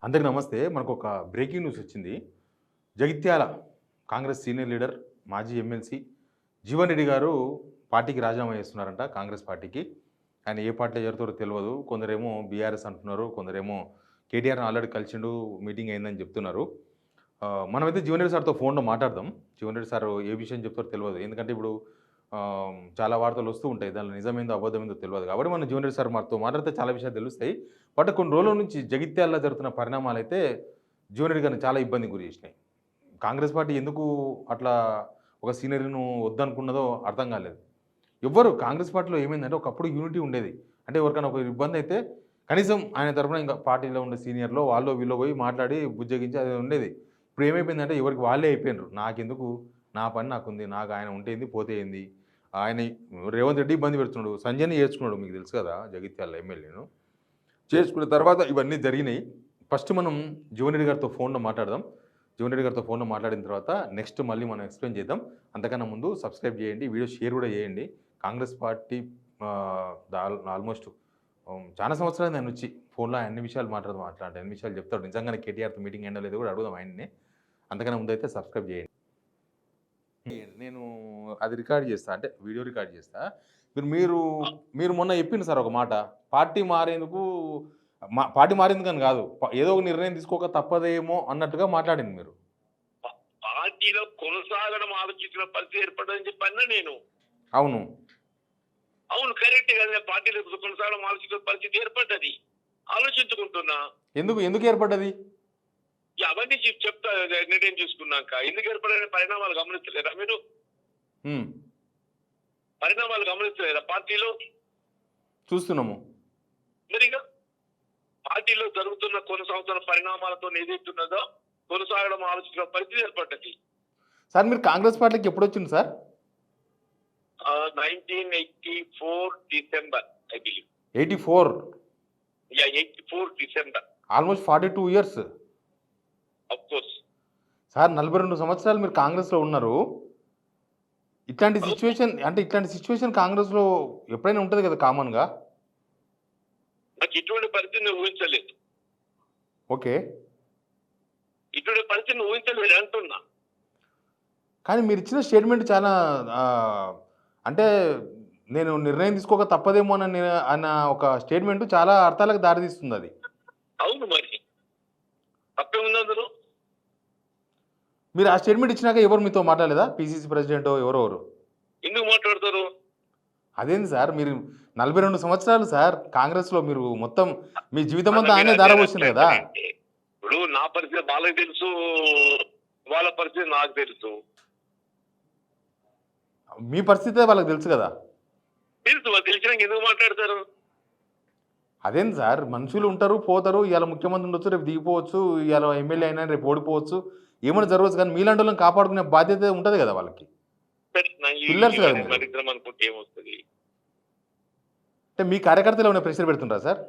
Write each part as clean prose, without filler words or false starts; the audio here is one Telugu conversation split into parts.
అందరికి నమస్తే. మనకొక బ్రేకింగ్ న్యూస్ వచ్చింది. జగిత్యాల కాంగ్రెస్ సీనియర్ లీడర్, మాజీ ఎమ్మెల్సీ జీవన్ రెడ్డి గారు పార్టీకి రాజీనామా చేస్తున్నారంట కాంగ్రెస్ పార్టీకి. ఆయన ఏ పార్టీలో చేరుతారో తెలవదు. కొందరేమో బీఆర్ఎస్ అంటున్నారు. కొందరేమో కేటీఆర్‌ని ఆల్రెడీ కలిసిండు, మీటింగ్ అయిందని చెప్తున్నారు. మనమైతే జీవన్ రెడ్డి సార్‌తో ఫోన్‌లో మాట్లాడదాం. జీవన్ రెడ్డి సార్ ఏ విషయం చెప్తారో తెలవదు. ఎందుకంటే ఇప్పుడు చాలా వార్తలు వస్తూ ఉంటాయి. దాంట్లో నిజమేందో, అబద్ధమేందో తెలవదు. కాబట్టి మనం జీవన్ రెడ్డి సార్ మాతో మాట్లాడితే చాలా విషయాలు తెలుస్తాయి. బట్ కొన్ని రోజుల నుంచి జగిత్యాలలో జరుగుతున్న పరిణామాలైతే జీవన్ రెడ్డి గారిని చాలా ఇబ్బందికి గురి చేసినాయి. కాంగ్రెస్ పార్టీ ఎందుకు అట్లా ఒక సీనియర్‌ను వద్దనుకున్నదో అర్థం కాలేదు. ఎవ్వరు కాంగ్రెస్ పార్టీలో ఏమైందంటే ఒకప్పుడు యూనిటీ ఉండేది. అంటే ఎవరికైనా ఒక ఇబ్బందయితే కనీసం ఆయన తరపున ఇంకా పార్టీలో ఉండే సీనియర్‌లో వాళ్ళో వీళ్ళో పోయి మాట్లాడి బుజ్జగించి అది ఉండేది. ఇప్పుడు ఏమైపోయిందంటే ఎవరికి వాళ్ళే అయిపోయినరు. నాకెందుకు, నా పని నాకుంది. నాకు ఆయన ఉంటే ఏంది, పోతే ఏంది. ఆయన రేవంత్ రెడ్డి ఇబ్బంది పెడుతున్నాడు. సంజయ్‌ని చేర్చుకున్నాడు, మీకు తెలుసు కదా జగిత్యాల ఎమ్మెల్యేను. చేసుకున్న తర్వాత ఇవన్నీ జరిగినాయి. ఫస్ట్ మనం జీవన్ రెడ్డి గారితో ఫోన్‌లో మాట్లాడదాం. జీవన్ రెడ్డి గారితో ఫోన్‌లో మాట్లాడిన తర్వాత నెక్స్ట్ మళ్ళీ మనం ఎక్స్‌ప్లెయిన్ చేద్దాం. అంతకన్నా ముందు సబ్స్క్రైబ్ చేయండి. వీడియో షేర్ కూడా చేయండి. కాంగ్రెస్ పార్టీ ఆల్మోస్ట్ చాలా సంవత్సరాలు ఆయనొచ్చి ఫోన్‌లో అన్ని విషయాలు మాట్లాడదాం. అట్లాంటి అన్ని విషయాలు చెప్తాడు. నిజంగానే కేటీఆర్‌తో మీటింగ్ అయిందో లేదో కూడా అడుగుదాం ఆయననే. అంతకన్నా ముందైతే సబ్స్క్రైబ్ చేయండి. నేను అది రికార్డ్ చేస్తా. అంటే వీడియో రికార్డ్ చేస్తా. మీరు మీరు మీరు మొన్న చెప్పిండ్రు సార్ ఒక మాట. పార్టీ మారేందుకు పార్టీ మారేందుకని కాదు. ఏదో ఒక నిర్ణయం తీసుకోక తప్పదేమో అన్నట్టుగా మాట్లాడింది మీరు. పార్టీలో కొనసాగడం ఆలోచించిన పరిస్థితి ఏర్పడదని చెప్పన్నా నేను. అవును. అవును, కరెక్ట్ కదా. పార్టీలో కొనసాగడం ఆలోచించిన పరిస్థితి ఏర్పడ్డది. ఆలోచించుకుంటున్నా. ఎందుకు ఎందుకు ఏర్పడ్డది? అవన్నీ చెప్తా నిర్ణయం తీసుకున్నాక. ఎందుకు ఏర్పడిన పరిణామాలు గమనించలేదా మీరు? పరిణామాలు గమనించలేదా పార్టీలో? చూస్తున్నాము. మరిగా పార్టీలో జరుగుతున్న కొనసాగుతున్న పరిణామాలతో ఏదైతున్నదో కొనసాగడం ఆలోచించిన పరిస్థితి ఏర్పడ్డది. సార్ మీరు కాంగ్రెస్ పార్టీకి ఎప్పుడు వచ్చింది sir? 1984 December I believe. 84. 84 December. Almost 42 years. Of course. Sir 42 సంవత్సరాలు మీరు కాంగ్రెస్‌లో ఉన్నారు. ఇట్లాంటి సిట్యుయేషన్ కాంగ్రెస్‌లో ఎప్పుడైనా ఉంటది కదా కామన్‌గా. నాకు ఇటువంటి పరిస్థితిని ఊహించలేదు. ఓకే. ఇటువంటి పరిస్థితిని ఊహించలేదు అంటున్నా. కానీ మీరిచ్చిన స్టేట్మెంట్ చాలా అంటే నేను నిర్ణయం తీసుకోక తప్పదేమో అన్న ఒక స్టేట్మెంట్ చాలా అర్థాలకు దారితీస్తుంది అది. అవును, మరి తప్పేముంది అందులో? మీరు ఆ స్టేట్మెంట్ ఇచ్చినాక ఎవరు మీతో మాట్లాడలేదా? పీసీసీ ప్రెసిడెంటో ఎవరెవరు? ఎందుకు మాట్లాడతారు? అదేంది సార్ మీరు 42 సంవత్సరాలు సార్ కాంగ్రెస్‌లో మీరు మొత్తం మీ జీవితం అంతా ఆయనే ధారపోసిండు కదా! ఇప్పుడు నా పరిస్థితి వాళ్ళకి తెలుసు, వాళ్ళ పరిస్థితి నాకు తెలుసు. మీ పరిస్థితే వాళ్ళకి తెలుసు కదా! తెలుసు, వాళ్ళు తెలిసినాక ఎందుకు మాట్లాడతారు? అదేంది సార్ మనుషులు ఉంటారు, పోతారు. ఇయాల ముఖ్యమంత్రి ఉండొచ్చు, రేపు దిగిపోవచ్చు. ఇయాల ఎమ్మెల్యే అయినా రేపు ఓడిపోవచ్చు. ఏమైనా జరగవచ్చు. కానీ మీలాంటోళ్ళని కాపాడుకునే బాధ్యత ఉంటది కదా వాళ్ళకి. పిల్లర్స్ కదా మీరు. మరిద్దరం అనుకుంటే ఏమొస్తుంది? అంటే మీ కార్యకర్తలు ఏమైనా ప్రెషర్ పెడుతుంటారా సార్?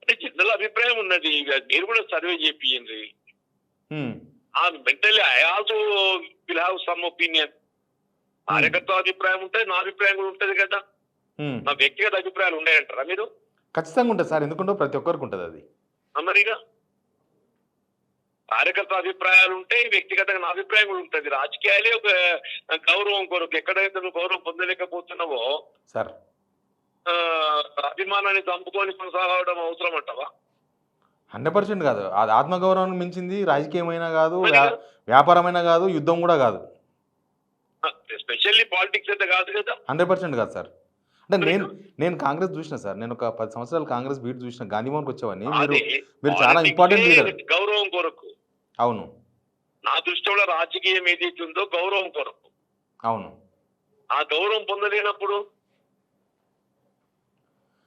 అంటే జనరల్ అభిప్రాయం ఉన్నది. మీరు కూడా సర్వే చేపియండి. హ్మ్. Mentally I also will have some opinion. కార్యకర్త అభిప్రాయం ఉంటుంది, నా అభిప్రాయం కూడా ఉంటది కదా. నా వ్యక్తిగత అభిప్రాయాలు ఉన్నాయంటారా మీరు? ఖచ్చితంగా ఉంటుంది సార్. ఎందుకుంటో ప్రతి ఒక్కరికి ఉంటుంది అది. మరిగా కార్యకర్త అభిప్రాయాలు ఉంటాయి, వ్యక్తిగతంగా నా అభిప్రాయం కూడా ఉంటుంది. రాజకీయాలే ఒక గౌరవం కొరకు. ఎక్కడైతే నువ్వు గౌరవం పొందలేకపోతున్నావో సార్ అభిమానాన్ని చంపుకొని కొనసాగడం అవసరం అంటావా? 100% కాదు. అది ఆత్మగౌరవానికి మించింది రాజకీయమైనా కాదు, వ్యాపారమైనా కాదు, యుద్ధం కూడా కాదు. స్పెషల్లీ పాలిటిక్స్ అయితే కాదు కదా. 100% కాదు సార్. అంటే నేను కాంగ్రెస్ చూసిన సార్. నేను ఒక 10 సంవత్సరాలు కాంగ్రెస్ బీట్ చూసిన. గాంధీభవన్‌కి వచ్చేవాడిని. మీరు చాలా ఇంపార్టెంట్ లీడర్. గౌరవం కొరకు. అవును. నా దృష్టిలో రాజకీయం ఏదైతే ఉందో గౌరవం కొరకు. అవును. ఆ గౌరవం పొందలేనప్పుడు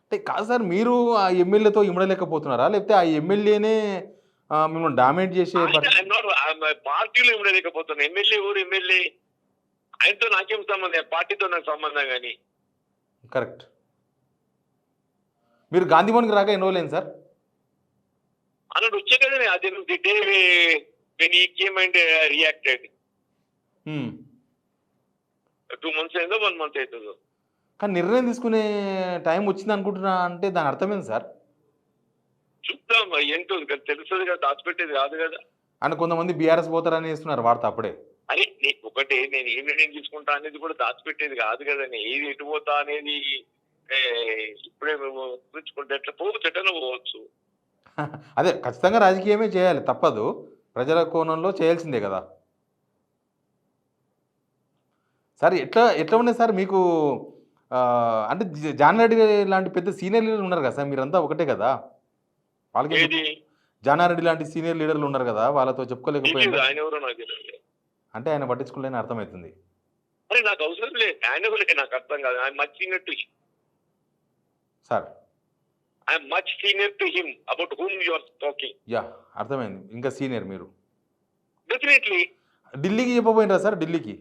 అంటే కాదు సార్, మీరు ఆ ఎమ్మెల్యేతో ఇమడలేకపోతున్నారా? లేకపోతే ఆ ఎమ్మెల్యేనే మిమ్మల్ని డామినేట్ చేసే పార్టీలో ఇవ్వలేకపోతున్నా. ఎమ్మెల్యే ఊరు ఎమ్మెల్యే, ఆయనతో నాకేం సంబంధం? పార్టీతో నాకు సంబంధం. కానీ కరెక్ట్. మీరు గాంధీభవన్‌కి రాక ఎన్ని రోజులైంది సార్? అన్నాడు వచ్చే కదా. అది the day when he came and reacted. 2 months అయిందో 1 month అవుతుందో. కానీ నిర్ణయం తీసుకునే టైం వచ్చింది అనుకుంటున్నా అంటే దాని అర్థం ఏంది సార్? చూద్దాం ఏంటో తెలుస్తుంది కదా, దాచిపెట్టేది కాదు కదా. అండ్ కొంతమంది బీఆర్ఎస్ పోతారని వేస్తున్నారు వార్త అప్పుడే. అరే ఒకటి నేను ఏ నిర్ణయం తీసుకుంటా అనేది కూడా దాచిపెట్టేది కాదు కదండి. ఏది ఎటు పోతా అనేది ఏ, ఇప్పుడే మేము గురించుకుంటే ఎట్లా పోవచ్చు, ఎట్లా పోవచ్చు. అదే ఖచ్చితంగా రాజకీయమే చేయాలి తప్పదు. ప్రజల కోణంలో చేయాల్సిందే కదా! సార్ ఎట్లా ఎట్లా ఉన్నాయి సార్ మీకు అంటే జానారెడ్డి లాంటి పెద్ద సీనియర్ లీడర్లు ఉన్నారు కదా సార్, మీరంతా ఒకటే కదా! వాళ్ళకి ఏది జానారెడ్డి లాంటి సీనియర్ లీడర్లు ఉన్నారు కదా, వాళ్ళతో చెప్పుకోలేకపోయిందా? తెలియదు, ఆయన ఎవరో నాకు తెలియదు. అంటే ఆయన పట్టించుకోలేని అర్థమవుతుంది. అరే నాకు అవసరం లేదు, ఆయన ఎవరే నాకు అర్థం కాదు. I'm much senior to him. Sir I'm much senior to him about whom you are talking. Yeah అర్థమైంది. ఇంకా సీనియర్ మీరు. డెఫినెట్లీ. ఢిల్లీకి చెప్పబోయినరా సార్? ఢిల్లీకి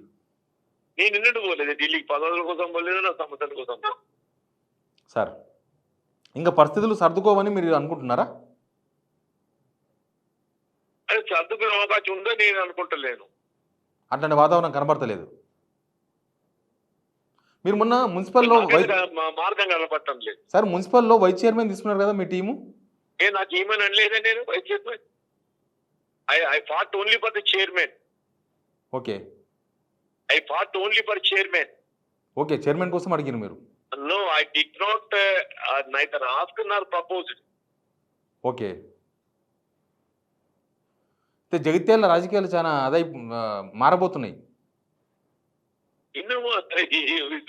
నేను నిన్నట్టు పోలేదు ఢిల్లీకి, పదవుల కోసం పోలేదు, నా సమస్యల కోసం. సార్ ఇంకా పరిస్థితులు సర్దుకోవని మీరు అనుకుంటున్నారా? అది సర్దుకునే అవకాశం ఉందో నేను అనుకుంటలేను. అట్లాంటి వాతావరణం కనబడతలేదు. మీరు మొన్న మున్సిపల్లో మార్గం కనపడటం లేదు సార్. మున్సిపల్లో వైస్ చైర్మన్ తీసుకున్నారు కదా మీ టీము. నాకు ఏమని అనలేదా నేను vice chairman. I fought only for the chairman. Okay I fought only for chairman. Okay chairman కోసం అడిగారు మీరు. No I did not neither ask nor proposed. Okay Jagtial రాజకీయాలు చాలా అదై మారబోతున్నాయి.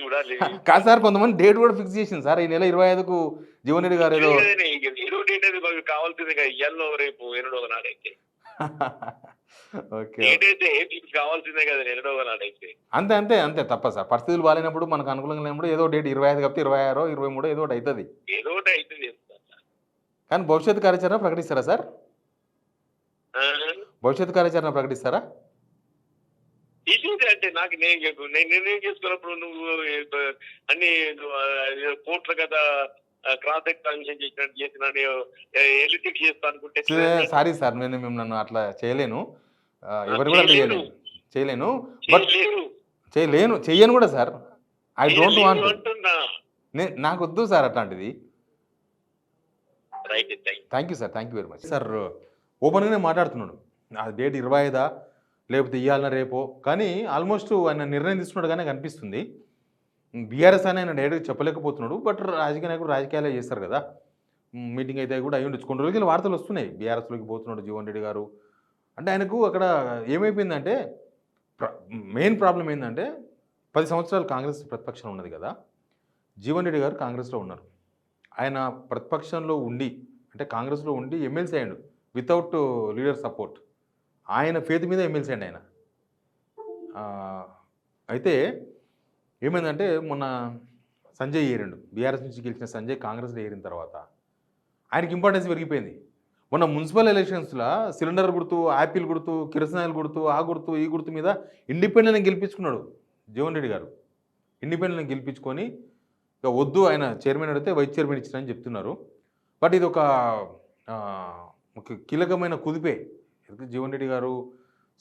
చూడాలి కాదు సార్, కొంతమంది డేట్ కూడా ఫిక్స్ చేసింది సార్. ఈ నెల 25కు జీవన్ రెడ్డి గారు ఏదో కావాల్సింది ఇయ్యాలో రేపు ఎన్నడో నాడైతే. ఓకే కావాల్సిందే కదా ఎన్నడో నాడైతే. అంతే అంతే అంతే తప్ప సార్. పరిస్థితులు బాగాలేనప్పుడు మనకు అనుకూలంగా లేనప్పుడు ఏదో డేట్ 25 కాకపోతే 26 23 ఏదో ఒకటి అవుతుంది. ఏదో ఒకటి అవుతుంది. కానీ భవిష్యత్తు కార్యాచరణ ప్రకటిస్తారా సార్? భవిష్యత్తు కార్యాచరణ ప్రకటిస్తారా? ఇది అంటే నాకు నేను నిర్ణయం చేసుకున్నప్పుడు నువ్వు అన్ని కోట్ల కదా క్రాస్ ఎగ్జామినేషన్ చేసినట్టు చేసిన ఎలిటిక్ చేస్తా అనుకుంటే. సారీ సార్, నేను మిమ్మల్ని అట్లా చేయలేను. ఎవరు కూడా చేయలేను బట్ చెయ్యను కూడా సార్. I don't want. నాకు వద్దు సార్ అట్లాంటిది. Thank you sir, thank you very much sir. ఓపెన్గానే మాట్లాడుతున్నాడు. ఆ డేట్ 25 లేకపోతే ఇవ్వాలన్నా రేపో, కానీ ఆల్మోస్ట్ ఆయన నిర్ణయం తీసుకున్నాడుగానే కనిపిస్తుంది. బీఆర్ఎస్ అని ఆయన డైరెక్ట్గా చెప్పలేకపోతున్నాడు. బట్ రాజకీయ నాయకుడు రాజకీయాలే చేస్తారు కదా. మీటింగ్ అయితే కూడా అయ్యి ఉండొచ్చు. కొన్ని రోజులకి వార్తలు వస్తున్నాయి బీఆర్ఎస్లోకి పోతున్నాడు జీవన్ రెడ్డి గారు అంటే. ఆయనకు అక్కడ ఏమైపోయిందంటే మెయిన్ ప్రాబ్లం ఏంటంటే 10 సంవత్సరాలు కాంగ్రెస్ ప్రతిపక్షం ఉన్నది కదా. జీవన్ రెడ్డి గారు కాంగ్రెస్లో ఉన్నారు. ఆయన ప్రతిపక్షంలో ఉండి అంటే కాంగ్రెస్లో ఉండి ఎమ్మెల్సీ అయ్యాడు వితౌట్ లీడర్ సపోర్ట్. ఆయన ఫేత్ మీద ఎమ్మెల్సీ అండి ఆయన. అయితే ఏమైందంటే మొన్న సంజయ్ ఏరిండు, బీఆర్ఎస్ నుంచి గెలిచిన సంజయ్ కాంగ్రెస్లో ఏరిన తర్వాత ఆయనకి ఇంపార్టెన్స్ పెరిగిపోయింది. మొన్న మున్సిపల్ ఎలక్షన్స్లో సిలిండర్ గుర్తు, యాపిల్ గుర్తు, కిరసనాయిల్ గుర్తు, ఆ గుర్తు ఈ గుర్తు మీద ఇండిపెండెంట్గా గెలిపించుకున్నాడు జీవన్ రెడ్డి గారు. ఇండిపెండెంట్గా గెలిపించుకొని ఇక వద్దు, ఆయన చైర్మన్ అడిగితే వైస్ చైర్మన్ ఇచ్చినని చెప్తున్నారు. బట్ ఇది ఒక కీలకమైన కుదిపే. జీవన్ రెడ్డి గారు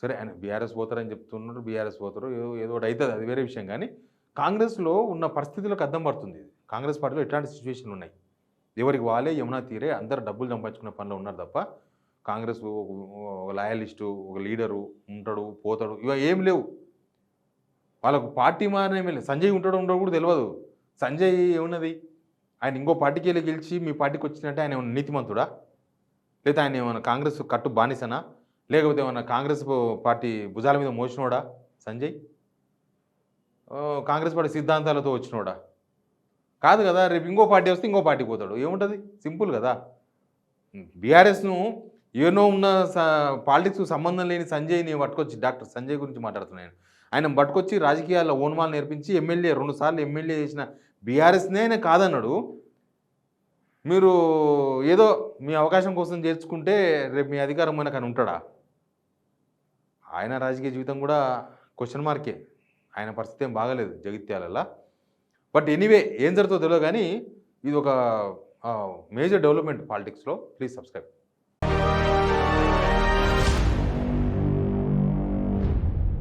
సరే ఆయన బీఆర్ఎస్ పోతారని చెప్తున్నారు, బీఆర్ఎస్ పోతారు, ఏదో ఒకటి అవుతుంది, అది వేరే విషయం. కానీ కాంగ్రెస్లో ఉన్న పరిస్థితులకు అద్దం పడుతుంది. కాంగ్రెస్ పార్టీలో ఎట్లాంటి సిచ్యువేషన్లు ఉన్నాయి, ఎవరికి వాళ్ళే యమునా తీరే అందరు డబ్బులు సంపాదించుకునే పనిలో ఉన్నారు తప్ప కాంగ్రెస్ ఒక లాయలిస్టు, ఒక లీడరు ఉంటాడు పోతాడు ఇవ ఏం లేవు. వాళ్ళకు పార్టీ మారనే లేదు. సంజయ్ ఉంటాడు ఉండడు కూడా తెలియదు. సంజయ్ ఏమున్నది, ఆయన ఇంకో పార్టీకి వెళ్ళి గెలిచి మీ పార్టీకి వచ్చినట్టే ఆయన ఏమన్నా నీతిమంతుడా, లేదా ఆయన ఏమైనా కాంగ్రెస్ కట్టు బానిసనా, లేకపోతే ఏమన్నా కాంగ్రెస్ పార్టీ భుజాల మీద మోసినోడా సంజయ్? కాంగ్రెస్ పార్టీ సిద్ధాంతాలతో వచ్చినోడా కాదు కదా. రేపు ఇంకో పార్టీ వస్తే ఇంకో పార్టీ పోతాడు, ఏముంటుంది, సింపుల్ కదా. బీఆర్ఎస్ను ఏనో ఉన్న పాలిటిక్స్ సంబంధం లేని సంజయ్ని పట్టుకొచ్చి, డాక్టర్ సంజయ్ గురించి మాట్లాడుతున్నాను, ఆయన పట్టుకొచ్చి రాజకీయాల్లో ఓన్మాలు నేర్పించి ఎమ్మెల్యే 2 సార్లు ఎమ్మెల్యే చేసిన బీఆర్ఎస్నే ఆయన కాదన్నాడు. మీరు ఏదో మీ అవకాశం కోసం చేర్చుకుంటే రేపు మీ అధికారం మనకు అని ఉంటాడా? ఆయన రాజకీయ జీవితం కూడా క్వశ్చన్ మార్కే. ఆయన పరిస్థితి ఏం బాగాలేదు జగిత్యాలలో. బట్ ఎనీవే ఏం జరుగుతుందో తెలియదు, కానీ ఇది ఒక మేజర్ డెవలప్మెంట్ పాలిటిక్స్లో. Please subscribe.